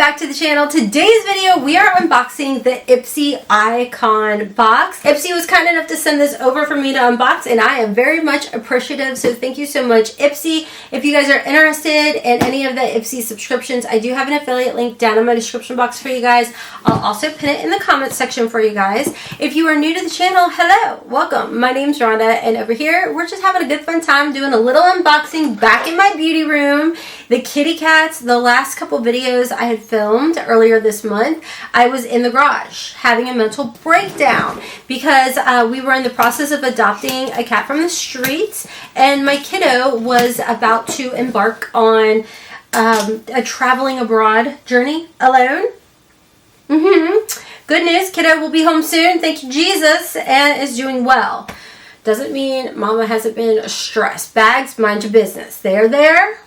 back to the channel. Today's video we are unboxing the IPSY Icon box. IPSY was kind enough to send this over for me to unbox and I am very much appreciative, so thank you so much, IPSY. If you guys are interested in any of the IPSY subscriptions, I do have an affiliate link down in my description box for you guys. I'll also pin it in the comments section for you guys. If you are new to the channel, hello, welcome. My name's Rhonda and over here we're just having a good fun time doing a little unboxing back in my beauty room. The kitty cats, the last couple videos I had filmed earlier this month, I was in the garage having a mental breakdown because we were in the process of adopting a cat from the streets and my kiddo was about to embark on a traveling abroad journey alone. Good news, kiddo will be home soon, thank you Jesus, and is doing well. Doesn't mean mama hasn't been stressed. Bags, mind your business. They are there,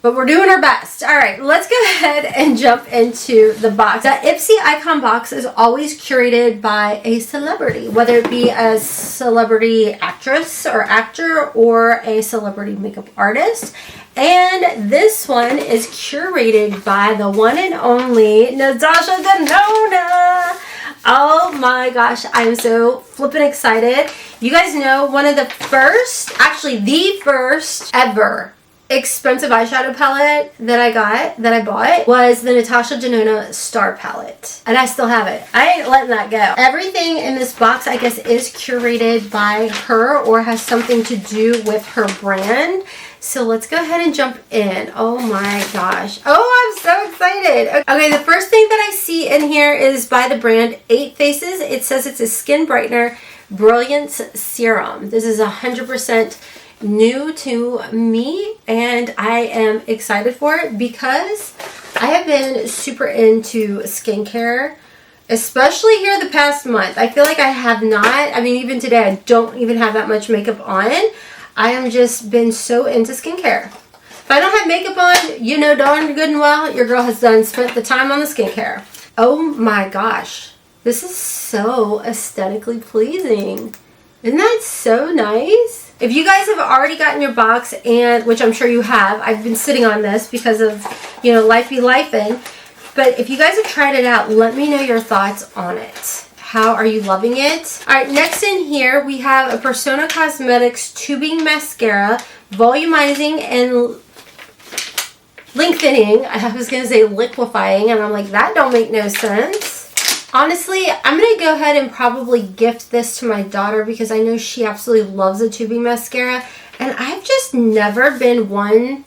but we're doing our best. All right, let's go ahead and jump into the box. The IPSY Icon box is always curated by a celebrity, whether it be a celebrity actress or actor or a celebrity makeup artist. And this one is curated by the one and only Natasha Denona. Oh my gosh, I'm so flippin' excited. You guys know one of the first, actually the first ever expensive eyeshadow palette that I bought was the Natasha Denona Star Palette. And I still have it. I ain't letting that go. Everything in this box, I guess, is curated by her or has something to do with her brand. So let's go ahead and jump in. Oh my gosh. Oh, I'm so excited. Okay, the first thing that I see in here is by the brand 8 Faces. It says it's a skin brightener brilliance serum. This is 100% new to me and I am excited for it because I have been super into skincare, especially here the past month. I feel like I have not, I mean even today I don't even have that much makeup on. I am just been so into skincare. If I don't have makeup on, you know darn good and well your girl has spent the time on the skincare. Oh my gosh, this is so aesthetically pleasing. Isn't that so nice? If you guys have already gotten your box, and which I'm sure you have, I've been sitting on this because of, you know, life be lifing. But if you guys have tried it out, let me know your thoughts on it. How are you loving it? All right, next in here we have a Persona Cosmetics tubing mascara, volumizing and lengthening. I was gonna say liquefying, and I'm like, that don't make no sense. Honestly, I'm going to go ahead and probably gift this to my daughter because I know she absolutely loves a tubing mascara. And I've just never been one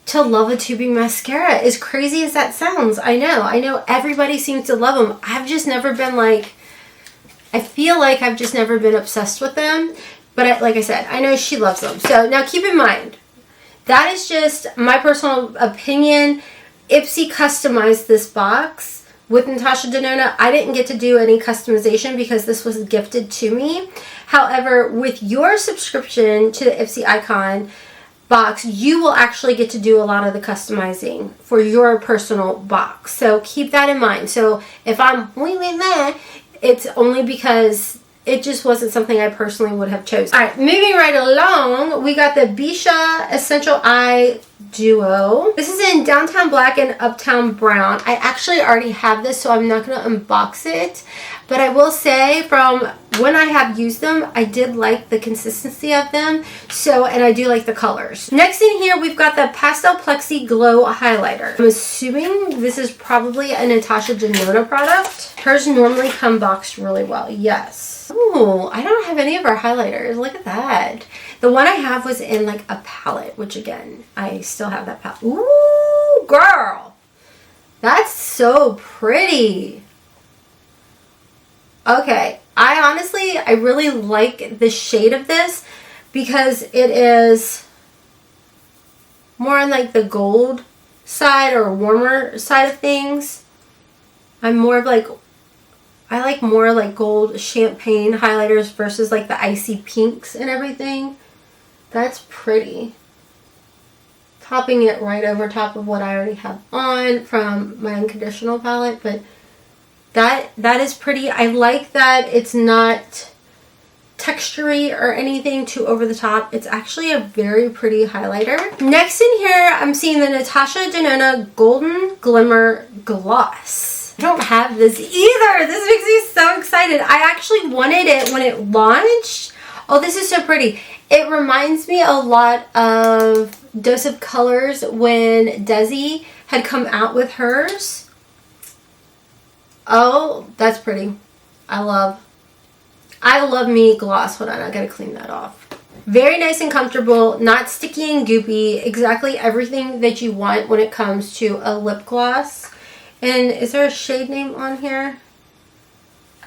to love a tubing mascara. As crazy as that sounds, I know everybody seems to love them. I've just never been like, I feel like I've just never been obsessed with them. But like I said, I know she loves them. So now keep in mind, that is just my personal opinion. IPSY customized this box with Natasha Denona. I didn't get to do any customization because this was gifted to me. However, with your subscription to the IPSY Icon box, you will actually get to do a lot of the customizing for your personal box. So keep that in mind. So if I'm leaving that, it's only because it just wasn't something I personally would have chosen. All right, moving right along, we got the Bisha Essential Eye Duo. This is in Downtown Black and Uptown Brown. I actually already have this, so I'm not going to unbox it. But I will say from when I have used them, I did like the consistency of them. So, and I do like the colors. Next in here, we've got the Pastel Plexi Glow Highlighter. I'm assuming this is probably a Natasha Denona product. Hers normally come boxed really well. Yes. Ooh, I don't have any of our highlighters. Look at that. The one I have was in like a palette, which again, I still have that palette. Ooh, girl. That's so pretty. Okay, I really like the shade of this because it is more on like the gold side or warmer side of things. I'm more of like, I like more like gold champagne highlighters versus like the icy pinks and everything. That's pretty. Topping it right over top of what I already have on from my Unconditional palette, but that is pretty. I like that it's not textury or anything too over the top. It's actually a very pretty highlighter. Next in here, I'm seeing the Natasha Denona Golden Glimmer Gloss. I don't have this either. This makes me so excited. I actually wanted it when it launched. Oh, this is so pretty. It reminds me a lot of Dose of Colors when Desi had come out with hers. Oh, that's pretty. I love me gloss. Hold on, I gotta clean that off. Very nice and comfortable, not sticky and goopy. Exactly everything that you want when it comes to a lip gloss. And is there a shade name on here?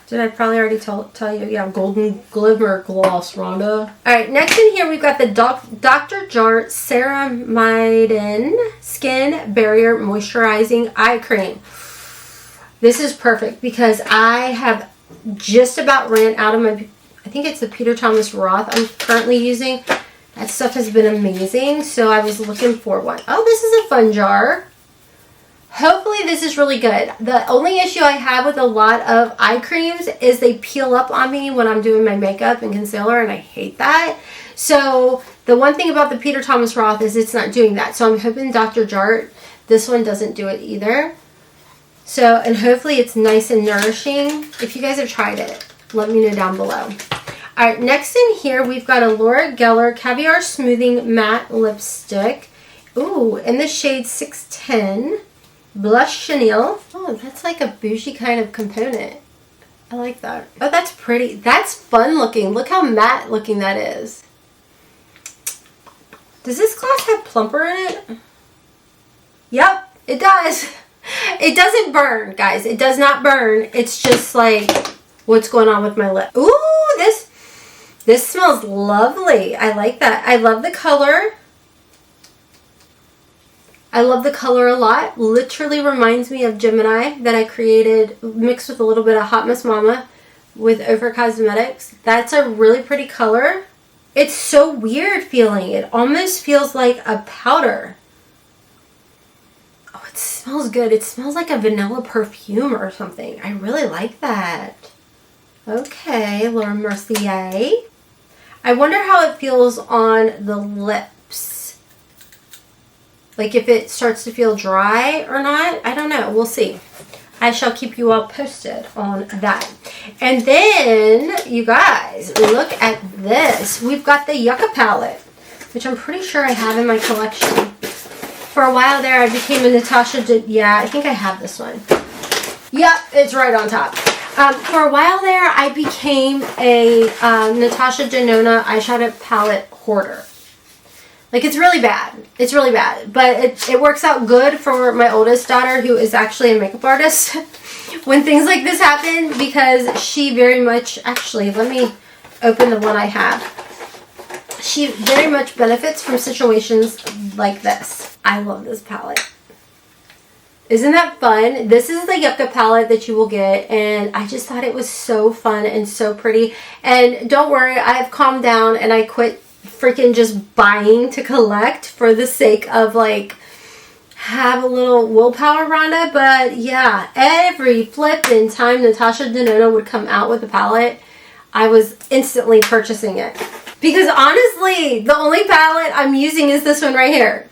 Did I probably already tell you? Yeah, Golden Glimmer Gloss, Rhonda. Alright, next in here we've got the Dr. Jart Ceramide Skin Barrier Moisturizing Eye Cream. This is perfect because I have just about ran out of my, I think it's the Peter Thomas Roth I'm currently using. That stuff has been amazing, so I was looking for one. Oh, this is a fun jar. Hopefully this is really good. The only issue I have with a lot of eye creams is they peel up on me when I'm doing my makeup and concealer, and I hate that. So the one thing about the Peter Thomas Roth is it's not doing that. So I'm hoping Dr. Jart, this one doesn't do it either. So, and hopefully it's nice and nourishing. If you guys have tried it, let me know down below. Alright, next in here we've got a Laura Geller Caviar Smoothing Matte Lipstick. Ooh, in the shade 610. Blush Chenille. Oh, that's like a bougie kind of component. I like that. Oh, that's pretty. That's fun looking. Look how matte looking that is. Does this gloss have plumper in it? Yep, it does. It doesn't burn, guys. It does not burn. It's just like what's going on with my lip. Ooh, this smells lovely. I like that. I love the color. I love the color a lot. Literally reminds me of Gemini that I created mixed with a little bit of Hotmess Momma with Over Cosmetics. That's a really pretty color. It's so weird feeling. It almost feels like a powder. Oh, it smells good. It smells like a vanilla perfume or something. I really like that. Okay, Laura Mercier. I wonder how it feels on the lips. Like if it starts to feel dry or not. I don't know. We'll see. I shall keep you all posted on that. And then, you guys, look at this. We've got the Yucca palette, which I'm pretty sure I have in my collection. For a while there, I became a Natasha yeah, I think I have this one. Yep, it's right on top. For a while there, I became a Natasha Denona eyeshadow palette hoarder. Like, it's really bad. It's really bad. But it works out good for my oldest daughter, who is actually a makeup artist, when things like this happen, because she very much, actually, let me open the one I have. She very much benefits from situations like this. I love this palette. Isn't that fun? This is the Yucca palette that you will get, and I just thought it was so fun and so pretty. And don't worry, I've calmed down and I quit freaking just buying to collect for the sake of like have a little willpower, Rhonda. But yeah, every flipping time Natasha Denona would come out with a palette, I was instantly purchasing it. Because honestly, the only palette I'm using is this one right here.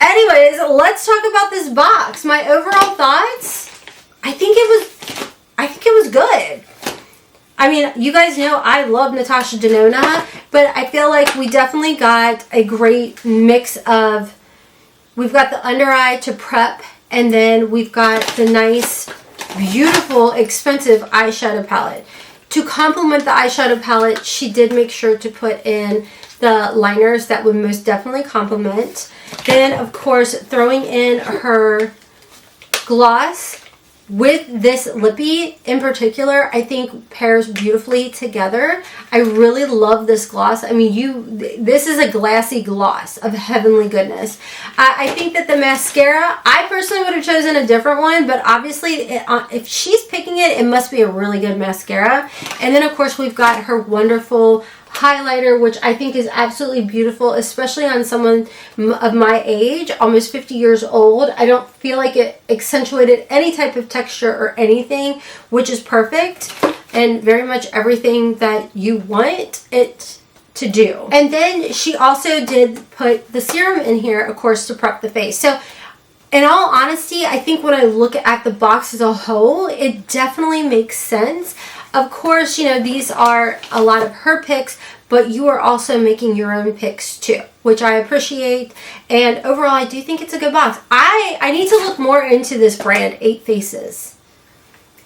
Anyways, let's talk about this box. My overall thoughts, I think it was good. I mean, you guys know I love Natasha Denona, but I feel like we definitely got a great mix of, we've got the under eye to prep, and then we've got the nice, beautiful, expensive eyeshadow palette. To complement the eyeshadow palette, she did make sure to put in the liners that would most definitely complement. Then, of course, throwing in her gloss with this lippy in particular, I think pairs beautifully together. I really love this gloss. I mean, this is a glassy gloss of heavenly goodness. I think that the mascara, I personally would have chosen a different one, but obviously if she's picking it, it must be a really good mascara. And then of course we've got her wonderful highlighter, which I think is absolutely beautiful, especially on someone of my age, almost 50 years old. I don't feel like it accentuated any type of texture or anything, which is perfect. and very much everything that you want it to do. And then she also did put the serum in here, of course, to prep the face. So in all honesty, I think when I look at the box as a whole, it definitely makes sense. Of course, you know, these are a lot of her picks, but you are also making your own picks too, which I appreciate. And overall, I do think it's a good box. I need to look more into this brand, 8 Faces.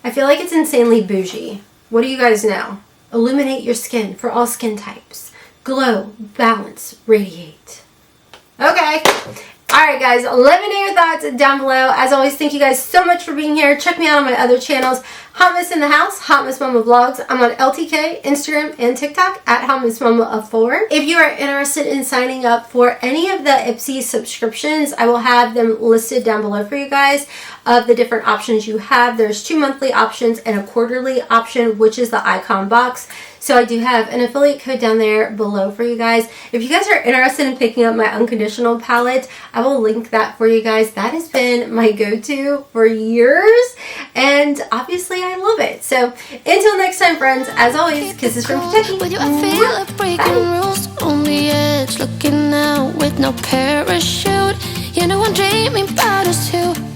I feel like it's insanely bougie. What do you guys know? Illuminate your skin for all skin types. Glow, balance, radiate. Okay. Alright guys, let me know your thoughts down below. As always, thank you guys so much for being here. Check me out on my other channels. Hotmess in the house, Hotmess Momma Vlogs. I'm on LTK, Instagram, and TikTok at Hotmess Momma 4. If you are interested in signing up for any of the IPSY subscriptions, I will have them listed down below for you guys of the different options you have. There's 2 monthly options and a quarterly option, which is the icon box. So I do have an affiliate code down there below for you guys. If you guys are interested in picking up my Unconditional palette, I will link that for you guys. That has been my go-to for years, and obviously I love it. So until next time, friends, as always, kisses from Kentucky. I feel like breaking rules on the edge, looking out with no parachute. You know I'm dreaming about us too.